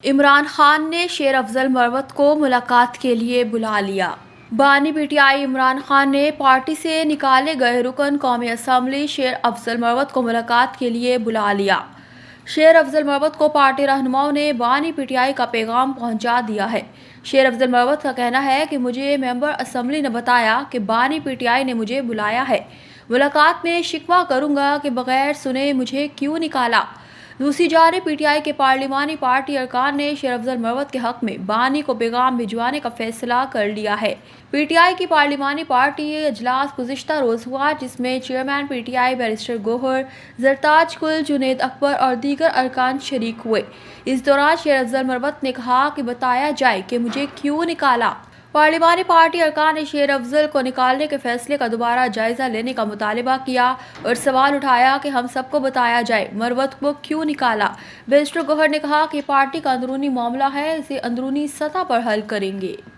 عمران خان نے شیر افضل مروت کو ملاقات کے لیے بلا لیا۔ بانی پی ٹی آئی عمران خان نے پارٹی سے نکالے گئے رکن قومی اسمبلی شیر افضل مروت کو ملاقات کے لیے بلا لیا۔ شیر افضل مروت کو پارٹی رہنماؤں نے بانی پی ٹی آئی کا پیغام پہنچا دیا ہے۔ شیر افضل مروت کا کہنا ہے کہ مجھے ممبر اسمبلی نے بتایا کہ بانی پی ٹی آئی نے مجھے بلایا ہے۔ ملاقات میں شکوہ کروں گا کہ بغیر سنے مجھے کیوں نکالا۔ دوسری جانب پی ٹی آئی کے پارلیمانی پارٹی ارکان نے شیر افضل مروت کے حق میں بانی کو پیغام بھجوانے کا فیصلہ کر لیا ہے۔ پی ٹی آئی کی پارلیمانی پارٹی اجلاس گزشتہ روز ہوا، جس میں chairman P T I barrister Gohar Zartaj Gul, Junaid اکبر اور دیگر ارکان شریک ہوئے۔ اس دوران شیر افضل مروت نے کہا کہ بتایا جائے کہ مجھے کیوں نکالا۔ پارلیمانی پارٹی ارکان نے شیر افضل کو نکالنے کے فیصلے کا دوبارہ جائزہ لینے کا مطالبہ کیا اور سوال اٹھایا کہ ہم سب کو بتایا جائے مروت کو کیوں نکالا۔ بیرسٹر گوہر نے کہا کہ پارٹی کا اندرونی معاملہ ہے، اسے اندرونی سطح پر حل کریں گے۔